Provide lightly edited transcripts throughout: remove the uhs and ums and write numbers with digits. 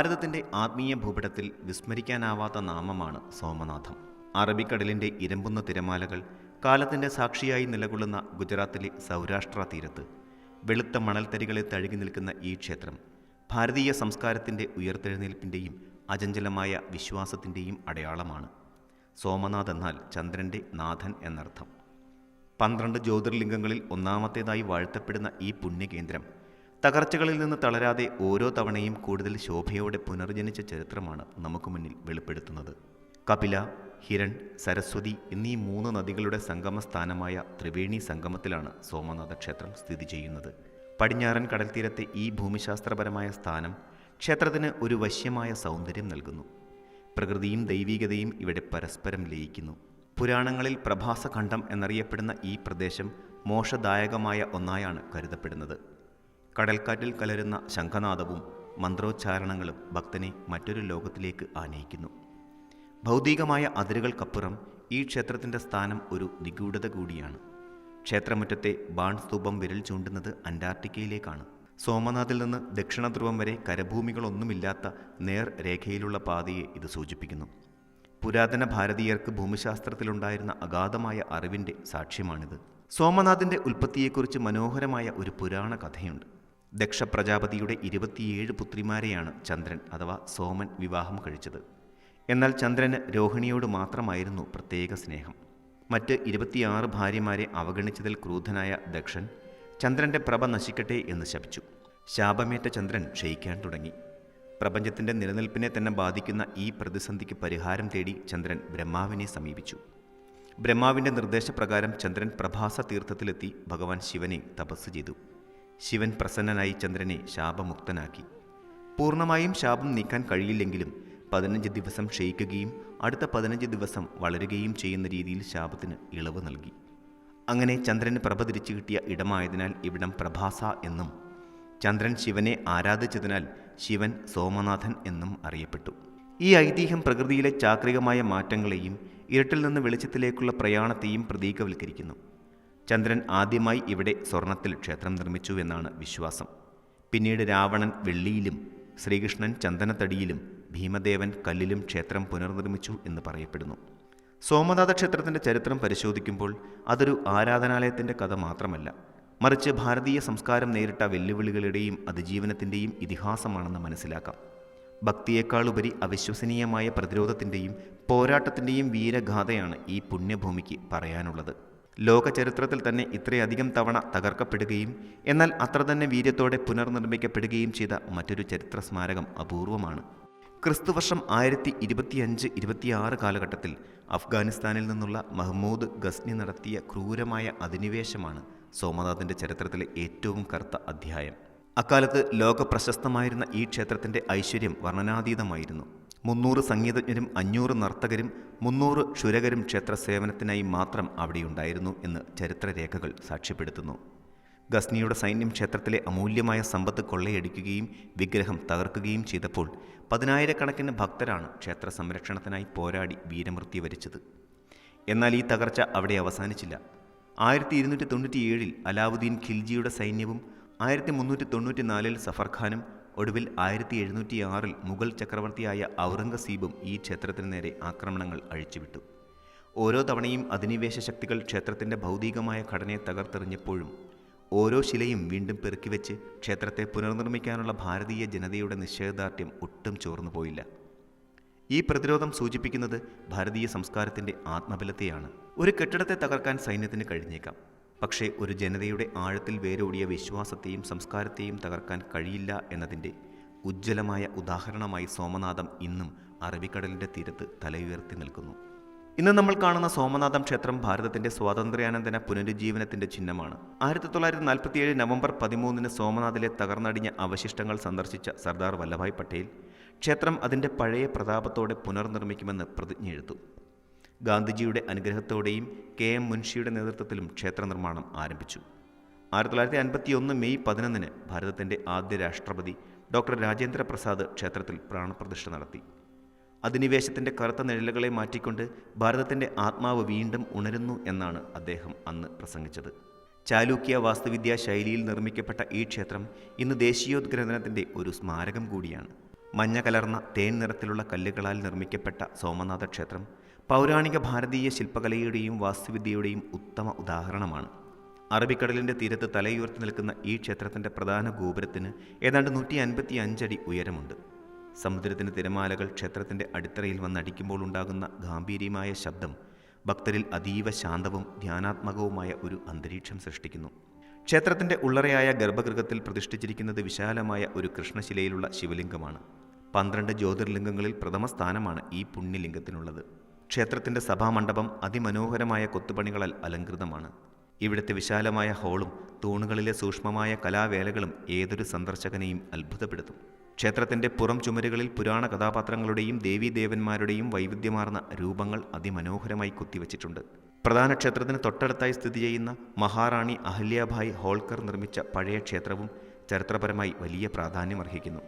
ഭാരതത്തിൻ്റെ ആത്മീയ ഭൂപടത്തിൽ വിസ്മരിക്കാനാവാത്ത നാമമാണ് സോമനാഥം. അറബിക്കടലിൻ്റെ ഇരമ്പുന്ന തിരമാലകൾ കാലത്തിൻ്റെ സാക്ഷിയായി നിലകൊള്ളുന്ന ഗുജറാത്തിലെ സൗരാഷ്ട്ര തീരത്ത് വെളുത്ത മണൽത്തരികളെ തഴുകി നിൽക്കുന്ന ഈ ക്ഷേത്രം ഭാരതീയ സംസ്കാരത്തിൻ്റെ ഉയർത്തെഴുന്നേൽപ്പിൻ്റെയും അചഞ്ചലമായ വിശ്വാസത്തിൻ്റെയും അടയാളമാണ്. സോമനാഥ് എന്നാൽ ചന്ദ്രൻ്റെ നാഥൻ എന്നർത്ഥം. 12 ജ്യോതിർലിംഗങ്ങളിൽ ഒന്നാമത്തേതായി വാഴ്ത്തപ്പെടുന്ന ഈ പുണ്യകേന്ദ്രം തകർച്ചകളിൽ നിന്ന് തളരാതെ ഓരോ തവണയും കൂടുതൽ ശോഭയോടെ പുനർജനിച്ച ചരിത്രമാണ് നമുക്ക് മുന്നിൽ വെളിപ്പെടുത്തുന്നത്. കപില, ഹിരൺ, സരസ്വതി എന്നീ 3 നദികളുടെ സംഗമസ്ഥാനമായ ത്രിവേണി സംഗമത്തിലാണ് സോമനാഥ ക്ഷേത്രം സ്ഥിതി ചെയ്യുന്നത്. പടിഞ്ഞാറൻ കടൽത്തീരത്തെ ഈ ഭൂമിശാസ്ത്രപരമായ സ്ഥാനം ക്ഷേത്രത്തിന് ഒരു വശ്യമായ സൗന്ദര്യം നൽകുന്നു. പ്രകൃതിയും ദൈവികതയും ഇവിടെ പരസ്പരം ലയിക്കുന്നു. പുരാണങ്ങളിൽ പ്രഭാസഖണ്ഡം എന്നറിയപ്പെടുന്ന ഈ പ്രദേശം മോക്ഷദായകമായ ഒന്നായാണ് കരുതപ്പെടുന്നത്. കടൽക്കാറ്റിൽ കലരുന്ന ശംഖനാദവും മന്ത്രോച്ചാരണങ്ങളും ഭക്തനെ മറ്റൊരു ലോകത്തിലേക്ക് ആനയിക്കുന്നു. ഭൗതികമായ അതിരുകൾക്കപ്പുറം ഈ ക്ഷേത്രത്തിൻ്റെ സ്ഥാനം ഒരു നിഗൂഢത കൂടിയാണ്. ക്ഷേത്രമുറ്റത്തെ ബാൺ സ്തൂപം വിരൽ ചൂണ്ടുന്നത് അന്റാർട്ടിക്കയിലേക്കാണ്. സോമനാഥിൽ നിന്ന് ദക്ഷിണ ധ്രുവം വരെ കരഭൂമികളൊന്നുമില്ലാത്ത നേർ രേഖയിലുള്ള പാതയെ ഇത് സൂചിപ്പിക്കുന്നു. പുരാതന ഭാരതീയർക്ക് ഭൂമിശാസ്ത്രത്തിലുണ്ടായിരുന്ന അഗാധമായ അറിവിൻ്റെ സാക്ഷ്യമാണിത്. സോമനാഥിൻ്റെ ഉൽപ്പത്തിയെക്കുറിച്ച് മനോഹരമായ ഒരു പുരാണ കഥയുണ്ട്. ദക്ഷ പ്രജാപതിയുടെ 27 പുത്രിമാരെയാണ് ചന്ദ്രൻ അഥവാ സോമൻ വിവാഹം കഴിച്ചത്. എന്നാൽ ചന്ദ്രന് രോഹിണിയോട് മാത്രമായിരുന്നു പ്രത്യേക സ്നേഹം. മറ്റ് 26 ഭാര്യമാരെ അവഗണിച്ചതിൽ ക്രൂദ്ധനായ ദക്ഷൻ ചന്ദ്രൻ്റെ പ്രഭ നശിക്കട്ടെ എന്ന് ശപിച്ചു. ശാപമേറ്റ ചന്ദ്രൻ ക്ഷയിക്കാൻ തുടങ്ങി. പ്രപഞ്ചത്തിൻ്റെ നിലനിൽപ്പിനെ തന്നെ ബാധിക്കുന്ന ഈ പ്രതിസന്ധിക്ക് പരിഹാരം തേടി ചന്ദ്രൻ ബ്രഹ്മാവിനെ സമീപിച്ചു. ബ്രഹ്മാവിൻ്റെ നിർദ്ദേശപ്രകാരം ചന്ദ്രൻ പ്രഭാസ തീർത്ഥത്തിലെത്തി ഭഗവാൻ ശിവനെ തപസ് ചെയ്തു. ശിവൻ പ്രസന്നനായി ചന്ദ്രനെ ശാപമുക്തനാക്കി. പൂർണ്ണമായും ശാപം നീക്കാൻ കഴിയില്ലെങ്കിലും 15 ദിവസം ക്ഷയിക്കുകയും അടുത്ത 15 ദിവസം വളരുകയും ചെയ്യുന്ന രീതിയിൽ ശാപത്തിന് ഇളവ് നൽകി. അങ്ങനെ ചന്ദ്രന് പ്രഭ തിരിച്ചു കിട്ടിയ ഇടമായതിനാൽ ഇവിടം പ്രഭാസ എന്നും ചന്ദ്രൻ ശിവനെ ആരാധിച്ചതിനാൽ ശിവൻ സോമനാഥൻ എന്നും അറിയപ്പെട്ടു. ഈ ഐതിഹ്യം പ്രകൃതിയിലെ ചാക്രികമായ മാറ്റങ്ങളെയും ഇരുട്ടിൽ നിന്ന് വെളിച്ചത്തിലേക്കുള്ള പ്രയാണത്തെയും പ്രതീകവൽക്കരിക്കുന്നു. ചന്ദ്രൻ ആദ്യമായി ഇവിടെ സ്വർണത്തിൽ ക്ഷേത്രം നിർമ്മിച്ചു എന്നാണ് വിശ്വാസം. പിന്നീട് രാവണൻ വെള്ളിയിലും ശ്രീകൃഷ്ണൻ ചന്ദനത്തടിയിലും ഭീമദേവൻ കല്ലിലും ക്ഷേത്രം പുനർനിർമ്മിച്ചു എന്ന് പറയപ്പെടുന്നു. സോമനാഥ ക്ഷേത്രത്തിൻ്റെ ചരിത്രം പരിശോധിക്കുമ്പോൾ അതൊരു ആരാധനാലയത്തിൻ്റെ കഥ മാത്രമല്ല, മറിച്ച് ഭാരതീയ സംസ്കാരം നേരിട്ട വെല്ലുവിളികളുടെയും അതിജീവനത്തിൻ്റെയും ഇതിഹാസമാണെന്ന് മനസ്സിലാക്കാം. ഭക്തിയേക്കാളുപരി അവിശ്വസനീയമായ പ്രതിരോധത്തിൻ്റെയും പോരാട്ടത്തിൻ്റെയും വീരഗാഥയാണ് ഈ പുണ്യഭൂമിക്ക് പറയാനുള്ളത്. ലോക ചരിത്രത്തിൽ തന്നെ ഇത്രയധികം തവണ തകർക്കപ്പെടുകയും എന്നാൽ അത്ര തന്നെ വീര്യത്തോടെ പുനർനിർമ്മിക്കപ്പെടുകയും ചെയ്ത മറ്റൊരു ചരിത്ര സ്മാരകം അപൂർവമാണ്. ക്രിസ്തുവർഷം 1025-26 കാലഘട്ടത്തിൽ അഫ്ഗാനിസ്ഥാനിൽ നിന്നുള്ള മഹ്മൂദ് ഗസ്നി നടത്തിയ ക്രൂരമായ അധിനിവേശമാണ് സോമനാഥിൻ്റെ ചരിത്രത്തിലെ ഏറ്റവും കറുത്ത അധ്യായം. അക്കാലത്ത് ലോകപ്രശസ്തമായിരുന്ന ഈ ക്ഷേത്രത്തിൻ്റെ ഐശ്വര്യം വർണ്ണനാതീതമായിരുന്നു. 300 സംഗീതജ്ഞരും 500 നർത്തകരും 300 ക്ഷുരകരും ക്ഷേത്ര സേവനത്തിനായി മാത്രം അവിടെയുണ്ടായിരുന്നു എന്ന് ചരിത്രരേഖകൾ സാക്ഷ്യപ്പെടുത്തുന്നു. ഗസ്നിയുടെ സൈന്യം ക്ഷേത്രത്തിലെ അമൂല്യമായ സമ്പത്ത് കൊള്ളയടിക്കുകയും വിഗ്രഹം തകർക്കുകയും ചെയ്തപ്പോൾ 10,000-കണക്കിന് ഭക്തരാണ് ക്ഷേത്ര സംരക്ഷണത്തിനായി പോരാടി വീരമൃത്യു വരിച്ചത്. എന്നാൽ ഈ തകർച്ച അവിടെ അവസാനിച്ചില്ല. 1297 അലാവുദ്ദീൻ ഖിൽജിയുടെ സൈന്യവും 1394 സഫർഖാനും ഒടുവിൽ 1706 മുഗൾ ചക്രവർത്തിയായ ഔറംഗസീബും ഈ ക്ഷേത്രത്തിന് നേരെ ആക്രമണങ്ങൾ അഴിച്ചുവിട്ടു. ഓരോ തവണയും അധിനിവേശ ശക്തികൾ ക്ഷേത്രത്തിൻ്റെ ഭൗതികമായ ഘടനയെ തകർത്തെറിഞ്ഞപ്പോഴും ഓരോ ശിലയും വീണ്ടും പെറുക്കിവെച്ച് ക്ഷേത്രത്തെ പുനർനിർമ്മിക്കാനുള്ള ഭാരതീയ ജനതയുടെ നിശ്ചയദാർഢ്യം ഒട്ടും ചോർന്നു പോയില്ല. ഈ പ്രതിരോധം സൂചിപ്പിക്കുന്നത് ഭാരതീയ സംസ്കാരത്തിൻ്റെ ആത്മബലത്തെയാണ്. ഒരു കെട്ടിടത്തെ തകർക്കാൻ സൈന്യത്തിന് കഴിഞ്ഞേക്കാം, പക്ഷേ ഒരു ജനതയുടെ ആഴത്തിൽ വേരോടിയ വിശ്വാസത്തെയും സംസ്കാരത്തെയും തകർക്കാൻ കഴിയില്ല എന്നതിൻ്റെ ഉജ്ജ്വലമായ ഉദാഹരണമായി സോമനാഥം ഇന്നും അറബിക്കടലിൻ്റെ തീരത്ത് തലയുയർത്തി നിൽക്കുന്നു. ഇന്ന് നമ്മൾ കാണുന്ന സോമനാഥം ക്ഷേത്രം ഭാരതത്തിൻ്റെ സ്വാതന്ത്ര്യാനന്തര പുനരുജ്ജീവനത്തിൻ്റെ ചിഹ്നമാണ്. 1947 നവംബർ 13 സോമനാഥിലെ തകർന്നടിഞ്ഞ അവശിഷ്ടങ്ങൾ സന്ദർശിച്ച സർദാർ വല്ലഭായ് പട്ടേൽ ക്ഷേത്രം അതിൻ്റെ പഴയ പ്രതാപത്തോടെ പുനർനിർമ്മിക്കുമെന്ന് പ്രതിജ്ഞയെടുത്തു. ഗാന്ധിജിയുടെ അനുഗ്രഹത്തോടെയും KM മുൻഷിയുടെ നേതൃത്വത്തിലും ക്ഷേത്ര നിർമ്മാണം ആരംഭിച്ചു. 1951 മെയ് 11 ഭാരതത്തിൻ്റെ ആദ്യ രാഷ്ട്രപതി ഡോക്ടർ രാജേന്ദ്ര പ്രസാദ് ക്ഷേത്രത്തിൽ പ്രാണപ്രതിഷ്ഠ നടത്തി. അധിനിവേശത്തിൻ്റെ കറുത്ത നിഴലുകളെ മാറ്റിക്കൊണ്ട് ഭാരതത്തിൻ്റെ ആത്മാവ് വീണ്ടും ഉണരുന്നു എന്നാണ് അദ്ദേഹം അന്ന് പ്രസംഗിച്ചത്. ചാലൂക്യ വാസ്തുവിദ്യാ ശൈലിയിൽ നിർമ്മിക്കപ്പെട്ട ഈ ക്ഷേത്രം ഇന്ന് ദേശീയോദ്ഗ്രഥനത്തിൻ്റെ ഒരു സ്മാരകം കൂടിയാണ്. മഞ്ഞ കലർന്ന തേൻ നിറത്തിലുള്ള കല്ലുകളാൽ നിർമ്മിക്കപ്പെട്ട സോമനാഥ ക്ഷേത്രം പൗരാണിക ഭാരതീയ ശില്പകലയുടെയും വാസ്തുവിദ്യയുടെയും ഉത്തമ ഉദാഹരണമാണ്. അറബിക്കടലിൻ്റെ തീരത്ത് തലയുയർത്തി നിൽക്കുന്ന ഈ ക്ഷേത്രത്തിൻ്റെ പ്രധാന ഗോപുരത്തിന് ഏതാണ്ട് 155 അടി ഉയരമുണ്ട്. സമുദ്രത്തിന് തിരമാലകൾ ക്ഷേത്രത്തിൻ്റെ അടിത്തറയിൽ വന്നടിക്കുമ്പോൾ ഉണ്ടാകുന്ന ഗാംഭീര്യമായ ശബ്ദം ഭക്തരിൽ അതീവ ശാന്തവും ധ്യാനാത്മകവുമായ ഒരു അന്തരീക്ഷം സൃഷ്ടിക്കുന്നു. ക്ഷേത്രത്തിൻ്റെ ഉള്ളറയായ ഗർഭഗൃഹത്തിൽ പ്രതിഷ്ഠിച്ചിരിക്കുന്നത് വിശാലമായ ഒരു കൃഷ്ണശിലയിലുള്ള ശിവലിംഗമാണ്. 12 ജ്യോതിർലിംഗങ്ങളിൽ പ്രഥമ സ്ഥാനമാണ് ഈ പുണ്യലിംഗത്തിനുള്ളത്. ക്ഷേത്രത്തിൻ്റെ സഭാമണ്ഡപം അതിമനോഹരമായ കൊത്തുപണികളാൽ അലങ്കൃതമാണ്. ഇവിടുത്തെ വിശാലമായ ഹോളും തൂണുകളിലെ സൂക്ഷ്മമായ കലാവേലകളും ഏതൊരു സന്ദർശകനെയും അത്ഭുതപ്പെടുത്തും. ക്ഷേത്രത്തിൻ്റെ പുറം ചുമരുകളിൽ പുരാണ കഥാപാത്രങ്ങളുടെയും ദേവീദേവന്മാരുടെയും വൈവിധ്യമാർന്ന രൂപങ്ങൾ അതിമനോഹരമായി കൊത്തിവച്ചിട്ടുണ്ട്. പ്രധാന ക്ഷേത്രത്തിന് തൊട്ടടുത്തായി സ്ഥിതി ചെയ്യുന്ന മഹാറാണി അഹല്യാഭായ് ഹോൾക്കർ നിർമ്മിച്ച പഴയ ക്ഷേത്രവും ചരിത്രപരമായി വലിയ പ്രാധാന്യമർഹിക്കുന്നു.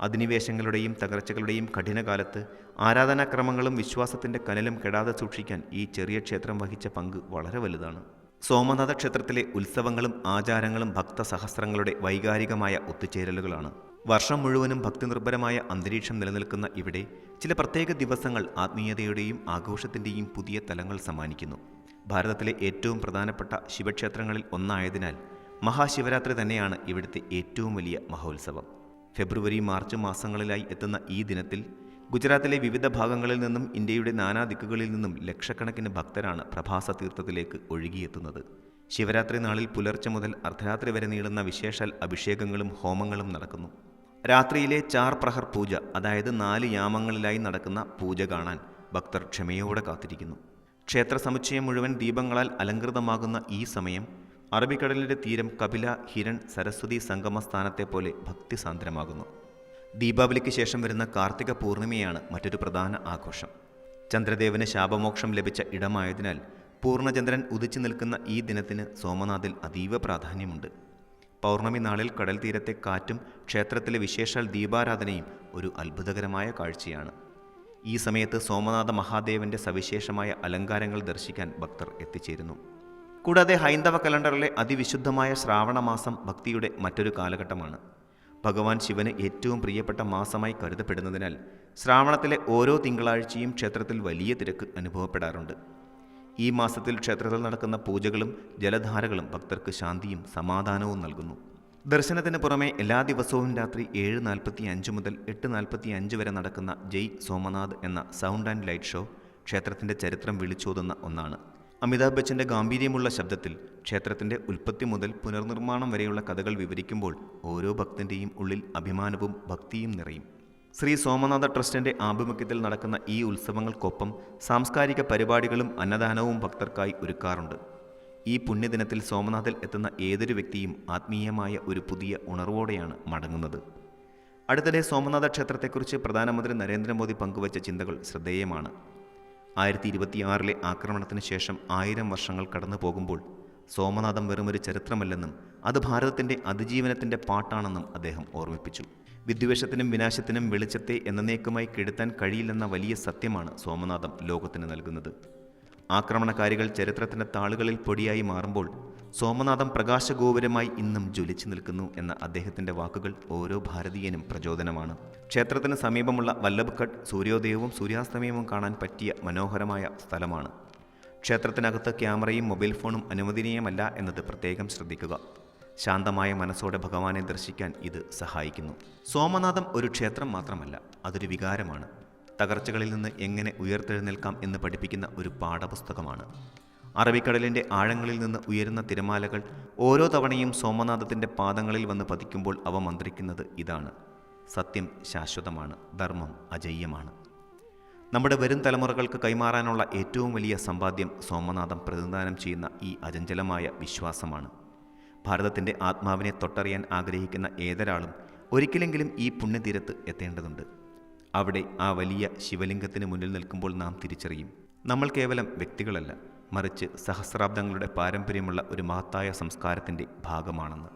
അധിനിവേശങ്ങളുടെയും തകർച്ചകളുടെയും കഠിനകാലത്ത് ആരാധനാക്രമങ്ങളും വിശ്വാസത്തിൻ്റെ കനലും കെടാതെ സൂക്ഷിക്കാൻ ഈ ചെറിയ ക്ഷേത്രം വഹിച്ച പങ്ക് വളരെ വലുതാണ്. സോമനാഥ ക്ഷേത്രത്തിലെ ഉത്സവങ്ങളും ആചാരങ്ങളും ഭക്തസഹസ്രങ്ങളുടെ വൈകാരികമായ ഒത്തുചേരലുകളാണ്. വർഷം മുഴുവനും ഭക്തിനിർഭരമായ അന്തരീക്ഷം നിലനിൽക്കുന്ന ഇവിടെ ചില പ്രത്യേക ദിവസങ്ങൾ ആത്മീയതയുടെയും ആഘോഷത്തിൻ്റെയും പുതിയ തലങ്ങൾ സമ്മാനിക്കുന്നു. ഭാരതത്തിലെ ഏറ്റവും പ്രധാനപ്പെട്ട ശിവക്ഷേത്രങ്ങളിൽ ഒന്നായതിനാൽ മഹാശിവരാത്രി തന്നെയാണ് ഇവിടുത്തെ ഏറ്റവും വലിയ മഹോത്സവം. ഫെബ്രുവരി മാർച്ച് മാസങ്ങളിലായി എത്തുന്ന ഈ ദിനത്തിൽ ഗുജറാത്തിലെ വിവിധ ഭാഗങ്ങളിൽ നിന്നും ഇന്ത്യയുടെ നാനാദിക്കുകളിൽ നിന്നും ലക്ഷക്കണക്കിന് ഭക്തരാണ് പ്രഭാസ തീർത്ഥത്തിലേക്ക് ഒഴുകിയെത്തുന്നത്. ശിവരാത്രി നാളിൽ പുലർച്ചെ മുതൽ അർദ്ധരാത്രി വരെ നീളുന്ന വിശേഷാൽ അഭിഷേകങ്ങളും ഹോമങ്ങളും നടക്കുന്നു. രാത്രിയിലെ 4 പ്രഹർ പൂജ, അതായത് 4 യാമങ്ങളിലായി നടക്കുന്ന പൂജ കാണാൻ ഭക്തർ ക്ഷമയോടെ കാത്തിരിക്കുന്നു. ക്ഷേത്ര സമുച്ചയം മുഴുവൻ ദീപങ്ങളാൽ അലങ്കൃതമാകുന്ന ഈ സമയം അറബിക്കടലിൻ്റെ തീരം കപില, ഹിരൺ, സരസ്വതി സംഗമ സ്ഥാനത്തെ പോലെ ഭക്തിസാന്ദ്രമാകുന്നു. ദീപാവലിക്ക് ശേഷം വരുന്ന കാർത്തിക പൂർണിമയാണ് മറ്റൊരു പ്രധാന ആഘോഷം. ചന്ദ്രദേവന് ശാപമോക്ഷം ലഭിച്ച ഇടമായതിനാൽ പൂർണ്ണചന്ദ്രൻ ഉദിച്ചു നിൽക്കുന്ന ഈ ദിനത്തിന് സോമനാഥിൽ അതീവ പ്രാധാന്യമുണ്ട്. പൗർണമി നാളിൽ കടൽ തീരത്തെ കാറ്റും ക്ഷേത്രത്തിലെ വിശേഷാൽ ദീപാരാധനയും ഒരു അത്ഭുതകരമായ കാഴ്ചയാണ്. ഈ സമയത്ത് സോമനാഥ മഹാദേവന്റെ സവിശേഷമായ അലങ്കാരങ്ങൾ ദർശിക്കാൻ ഭക്തർ എത്തിച്ചേരുന്നു. കൂടാതെ ഹൈന്ദവ കലണ്ടറിലെ അതിവിശുദ്ധമായ ശ്രാവണമാസം ഭക്തിയുടെ മറ്റൊരു കാലഘട്ടമാണ്. ഭഗവാൻ ശിവന് ഏറ്റവും പ്രിയപ്പെട്ട മാസമായി കരുതപ്പെടുന്നതിനാൽ ശ്രാവണത്തിലെ ഓരോ തിങ്കളാഴ്ചയും ക്ഷേത്രത്തിൽ വലിയ തിരക്ക് അനുഭവപ്പെടാറുണ്ട്. ഈ മാസത്തിൽ ക്ഷേത്രത്തിൽ നടക്കുന്ന പൂജകളും ജലധാരകളും ഭക്തർക്ക് ശാന്തിയും സമാധാനവും നൽകുന്നു. ദർശനത്തിന് പുറമെ എല്ലാ ദിവസവും രാത്രി 7:45 മുതൽ 8:45 വരെ നടക്കുന്ന ജയ് സോമനാഥ് എന്ന സൗണ്ട് ആൻഡ് ലൈറ്റ് ഷോ ക്ഷേത്രത്തിൻ്റെ ചരിത്രം വിളിച്ചോതുന്ന ഒന്നാണ്. അമിതാഭ് ബച്ചൻ്റെ ഗാംഭീര്യമുള്ള ശബ്ദത്തിൽ ക്ഷേത്രത്തിൻ്റെ ഉൽപ്പത്തി മുതൽ പുനർനിർമ്മാണം വരെയുള്ള കഥകൾ വിവരിക്കുമ്പോൾ ഓരോ ഭക്തൻ്റെയും ഉള്ളിൽ അഭിമാനവും ഭക്തിയും നിറയും. ശ്രീ സോമനാഥ ട്രസ്റ്റിൻ്റെ ആഭിമുഖ്യത്തിൽ നടക്കുന്ന ഈ ഉത്സവങ്ങൾക്കൊപ്പം സാംസ്കാരിക പരിപാടികളും അന്നദാനവും ഭക്തർക്കായി ഒരുക്കാറുണ്ട്. ഈ പുണ്യദിനത്തിൽ സോമനാഥിൽ എത്തുന്ന ഏതൊരു വ്യക്തിയും ആത്മീയമായ ഒരു പുതിയ ഉണർവോടെയാണ് മടങ്ങുന്നത്. അടുത്തിടെ സോമനാഥ ക്ഷേത്രത്തെക്കുറിച്ച് പ്രധാനമന്ത്രി നരേന്ദ്രമോദി പങ്കുവച്ച ചിന്തകൾ ശ്രദ്ധേയമാണ്. 1926 ആക്രമണത്തിന് ശേഷം 1000 വർഷങ്ങൾ കടന്നു പോകുമ്പോൾ സോമനാഥം വെറുമൊരു ചരിത്രമല്ലെന്നും അത് ഭാരതത്തിൻ്റെ അതിജീവനത്തിൻ്റെ പാട്ടാണെന്നും അദ്ദേഹം ഓർമ്മിപ്പിച്ചു. വിദ്വേഷത്തിനും വിനാശത്തിനും വെളിച്ചത്തെ എന്നേക്കുമായി കെടുത്താൻ കഴിയില്ലെന്ന വലിയ സത്യമാണ് സോമനാഥം ലോകത്തിന് നൽകുന്നത്. ആക്രമണകാരികൾ ചരിത്രത്തിൻ്റെ താളുകളിൽ പൊടിയായി മാറുമ്പോൾ സോമനാഥം പ്രകാശഗോപുരമായി ഇന്നും ജ്വലിച്ചു നിൽക്കുന്നു എന്ന അദ്ദേഹത്തിൻ്റെ വാക്കുകൾ ഓരോ ഭാരതീയനും പ്രചോദനമാണ്. ക്ഷേത്രത്തിന് സമീപമുള്ള വല്ലഭ്ഘട്ട് സൂര്യോദയവും സൂര്യാസ്തമയവും കാണാൻ പറ്റിയ മനോഹരമായ സ്ഥലമാണ്. ക്ഷേത്രത്തിനകത്ത് ക്യാമറയും മൊബൈൽ ഫോണും അനുവദനീയമല്ല എന്നത് പ്രത്യേകം ശ്രദ്ധിക്കുക. ശാന്തമായ മനസ്സോടെ ഭഗവാനെ ദർശിക്കാൻ ഇത് സഹായിക്കുന്നു. സോമനാഥം ഒരു ക്ഷേത്രം മാത്രമല്ല, അതൊരു വികാരമാണ്. തകർച്ചകളിൽ നിന്ന് എങ്ങനെ ഉയർത്തെഴുന്നേൽക്കാം എന്ന് പഠിപ്പിക്കുന്ന ഒരു പാഠപുസ്തകമാണ്. അറബിക്കടലിൻ്റെ ആഴങ്ങളിൽ നിന്ന് ഉയരുന്ന തിരമാലകൾ ഓരോ തവണയും സോമനാഥത്തിൻ്റെ പാദങ്ങളിൽ വന്ന് പതിക്കുമ്പോൾ അവ മന്ത്രിക്കുന്നത് ഇതാണ്: സത്യം ശാശ്വതമാണ്, ധർമ്മം അജയ്യമാണ്. നമ്മുടെ വരും തലമുറകൾക്ക് കൈമാറാനുള്ള ഏറ്റവും വലിയ സമ്പാദ്യം സോമനാഥം പ്രതിനിധാനം ചെയ്യുന്ന ഈ അചഞ്ചലമായ വിശ്വാസമാണ്. ഭാരതത്തിൻ്റെ ആത്മാവിനെ തൊട്ടറിയാൻ ആഗ്രഹിക്കുന്ന ഏതൊരാളും ഒരിക്കലെങ്കിലും ഈ പുണ്യതീരത്ത് എത്തേണ്ടതുണ്ട്. അവിടെ ആ വലിയ ശിവലിംഗത്തിന് മുന്നിൽ നിൽക്കുമ്പോൾ നാം തിരിച്ചറിയും, നമ്മൾ കേവലം വ്യക്തികളല്ല, മറിച്ച് സഹസ്രാബ്ദങ്ങളുടെ പാരമ്പര്യമുള്ള ഒരു മഹത്തായ സംസ്കാരത്തിൻ്റെ ഭാഗമാണെന്ന്.